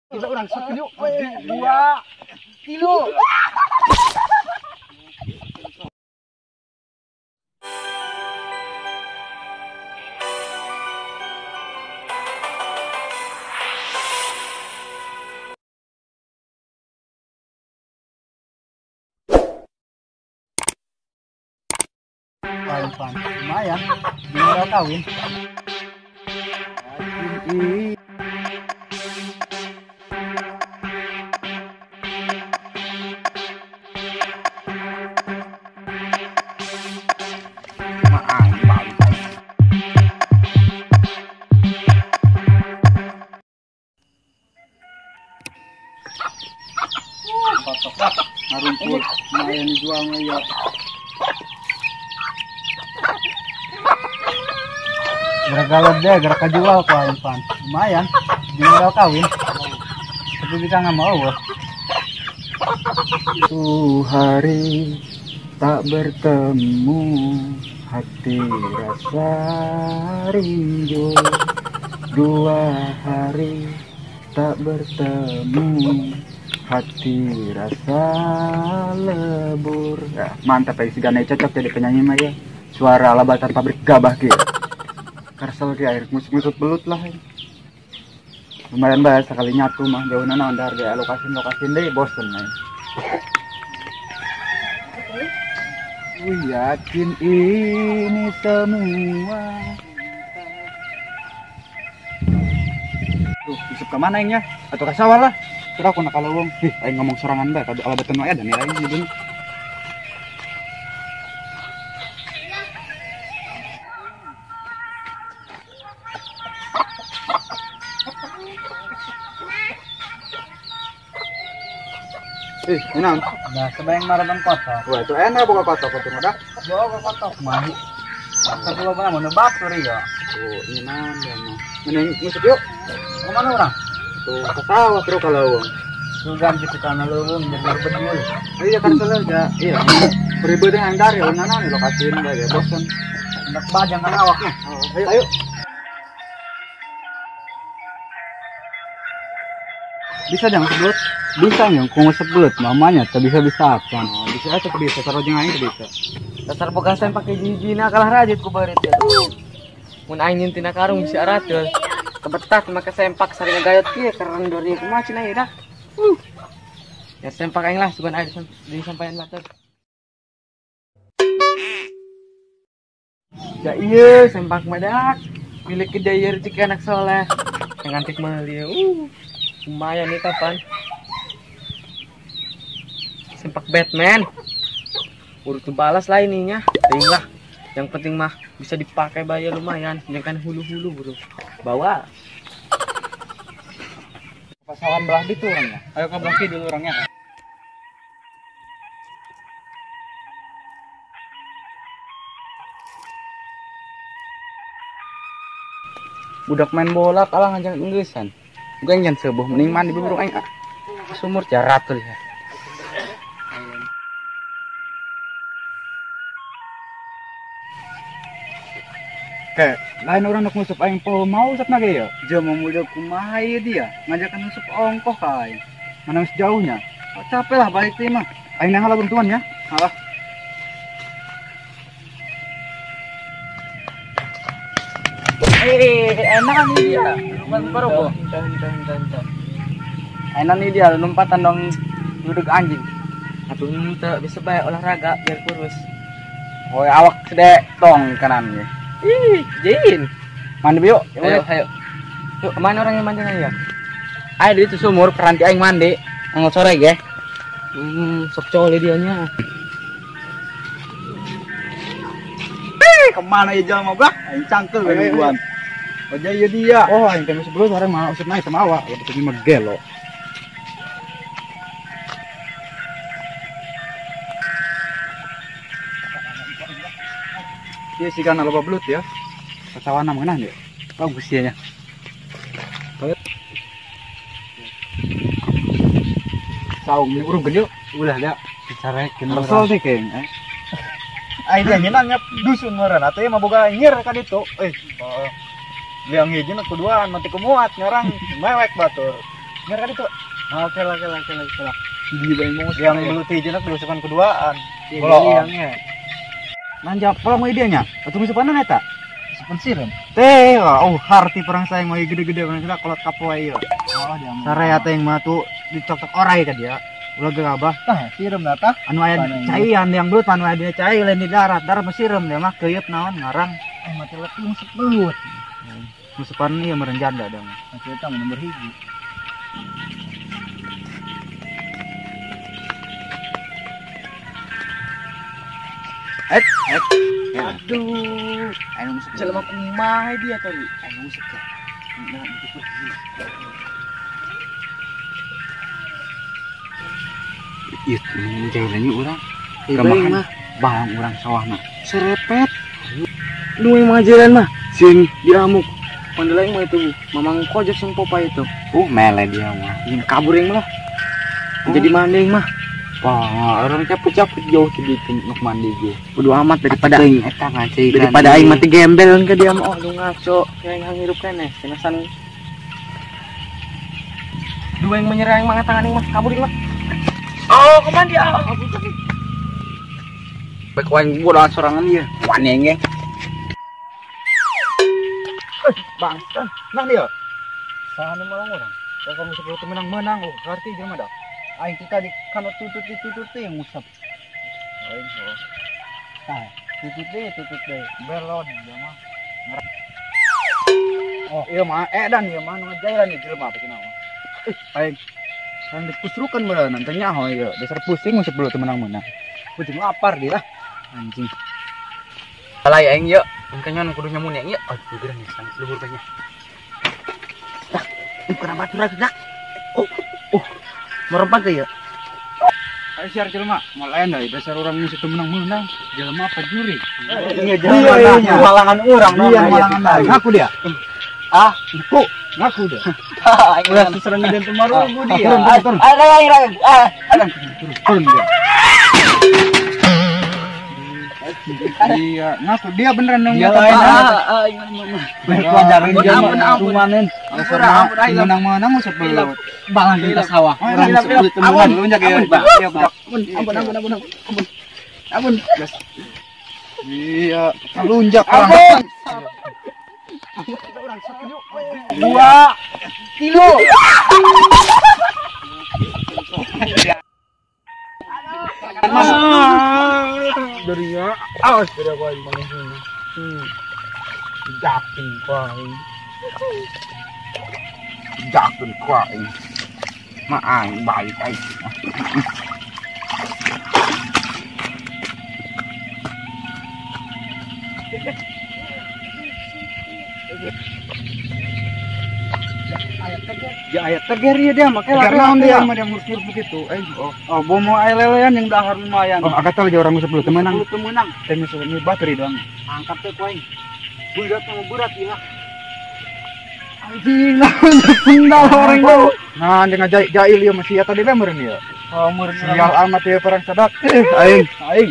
Kita orang sakit yuk. 2 kilo. Pan, lumayan. Gimana kawin? Harumput, lumayan dijual ya. Gara-gara deh, gara jual kawin pan, lumayan. Jual kawin, tapi kita nggak mau. Hari tak bertemu, hati rasa rindu. 2 hari tak bertemu, hati rasa lebur. Ya, mantap ya, si Ganai cocok jadi penyanyi Maya. Suara labatan pabrik gabah gitu. Karsel di air musut belut lah. Lumayan banget sekali nyatu mah jauh nana andar di lokasi deh bosen nih. Yakin ini semua. Tuh, besok ke mana ya? Atau ke sawah lah. Kira aku nak kalawang. Aing ngomong sorangan bae kada alabatan wae ada nilainya begini. Enak. Nah, sebayang maraban kotok. Wah, itu enak buka kotok itu ada. Buka kotok mah. Masa dulu mana mau nebak tuh ya. Oh, ini nanda mah. Mending musik yuk. Kemana orang? Tuh, ke sawah terus kalau. Tuh ganti ke kana leuweung jadi bedul. Iya kan salah ya. Iya. Beribu dengan dari nana nih lokasi ini ya bosan. Hendak bajang kan awaknya. Ayo, ayo. Bisa jangan sebut, bisa yang kau sebut namanya, tak bisa apa? Bisa aja bisa, taruh jangan itu bisa. Dasar bogasan pakai jijina kalah rajit ku barit ya. Mun aing tina karung bisa aratul. Kebetak make sempak sari ngagayot kieu karena dori kumacin aya dah. Ya sempak aing lah sugan aya di sampaian batur. Ya iya sempak madak. Milik kedaya rezeki anak soleh. Yang antik meuli. Lumayan nih kapan sempak Batman urut balas lah ininya tinggal yang penting mah bisa dipakai bayar lumayan jangan hulu-hulu bro bawa pasawan belah itu orangnya. Ayo ke belah dulu orangnya. Budak main bola kalah ngajak Inggrisan. Bukan yang sebuah mending mandi burung aing sumur jaratul ya. Kayak lain orang nak musup aing po mau sat nage ya. Jam muda kumaha dia ngajakan musup ongkoh kai. Mana masih jauhnya. Oh, capek lah balik teh mah. Aing nang halah bantuan ya. Halah. Enak nih dia. Lumayan baru kok. Enak nih dia, lompatan dong duduk anjing. Atuh tak bisa bae olahraga biar kurus. Oh, awak sedek tong kanannya. Ih, Jin. Mandi yuk. Ayo, ayo. Yuk, kemana orang yang mandi ya? Ayo di itu sumur, peranti aing mandi. Anggot sore ya. Sok coli dianya. Kemana ya jalan mau aing cangkel duluan. Oh iya dia. Oh aing teh sebelum sore mau usut naik sama awak. Ya betul megelo. Iya sih kan loba belut ya. Pasawana mengenah ya. Bagus ya nya. Saung ini urung gede. Ulah dah dicarekeun. Kesel deh keng. Aing teh nyenangnya dusun meureun atuh mah boga nyer ka ditu. Liang hiji na kuduaan mati kumuat ngarang mewek batur. Biar kan itu. Oke lah. Di bayi mau Yang belut hijau belusukan keduaan. Dia Belum. bilangnya. nanjak pala mau idenya. Atau bisa panen eta? Pensiran. Teh, harti perang saya mau gede-gede mana kita kalau kapoai ya. Oh, dia. Saraya teh yang mah tuh dicocok orai kan dia. Ulah gegabah. Tah, siram nata. Anu aya caian yang belut anu aya cai lain di darat mah sirem dia mah keuyeut naon ngarang. Mati letih musik belut. Musupan ieu meureun janda da. Mati eta nomor hiji. Aduh. Anu musuk Jelema kumaha dia tadi. anu musuk teh. Nah, itu tuh. Ieu jailannya urang. Bae mah Balang urang sawah mah. serepet. Dua yang mengajaran mah. Sing diamuk. Pandelaing mah itu Mamang Kojek sing popa itu. Mele dia mah. Yang kabur yang mah. Jadi manding mah. Wah, orang caput-caput jauh sedikit untuk mandi gue. Bodo amat daripada Eta ngacei daripada aing mati gembel ke dia mah. Oh, lu ngaco. Kayak yang hirup keneh. Kenasan. Dua yang menyerang yang mangatangan yang mah kabur yang mah. Oh, kemana dia? baik waing bodoh sorangan dia. Wanenge. Bangsa. Nah dia. Sana malang orang. Kalau musik itu menang-menang, arti dia mah dah. Aing kita di kanot tutut yang musab. Aing so. Tutut deh. Belon dia mah. Oh, iya mah dan iya mah nu jailan ieu jelema apa cenah mah. Aing kan dipusrukan meureun nantinya oh iya dasar pusing musik dulu menang-menang. Pusing lapar dia lah. Anjing. Alay aing yeuh. Engkanya kudu nyamun ya ieu. Aduh, gerang ya luhur banyak. Dak, bukan batu lagi dak. Merempat ya. Ayo siar jelema, mau lain dah dasar orang musik menang-menang. Jelema apa juri? Iya, Iya. halangan orang. Iya, malangan dah. Ngaku dia. Ah, Ngaku dia. udah seserang dan temarugu dia. Turun. Turun dia. Iya, ngaku dia beneran yang Dia ngata lain. banget. Pelajaran dia Ampun, ampun. cumanen. Menang-menang musik belut. Balang kita sawah. Orang Hilang, sebut hilang. temuan lu jaga ya. Iya, Pak. Ampun. Iya, lunjak orang. Dua kilo. Darinya, Awas sudah gua di mana sini. jakin kuaing. Jakin kuaing. Maang balik aing. Ya ayat teger ya dia makanya Karena dia mah dia ngurus begitu. Oh, bomo air lelean yang dahar lumayan. Oh, agak tahu aja orang musik belum temenang. temenang. Tapi ini bateri doang. Angkat teh poin. Budak sama berat ya. Anjing, nah sendal orang itu. Nah, dengan jail ya masih tadi bemerin ya. Oh, meureun Sial amat ya perang sadak. Aing.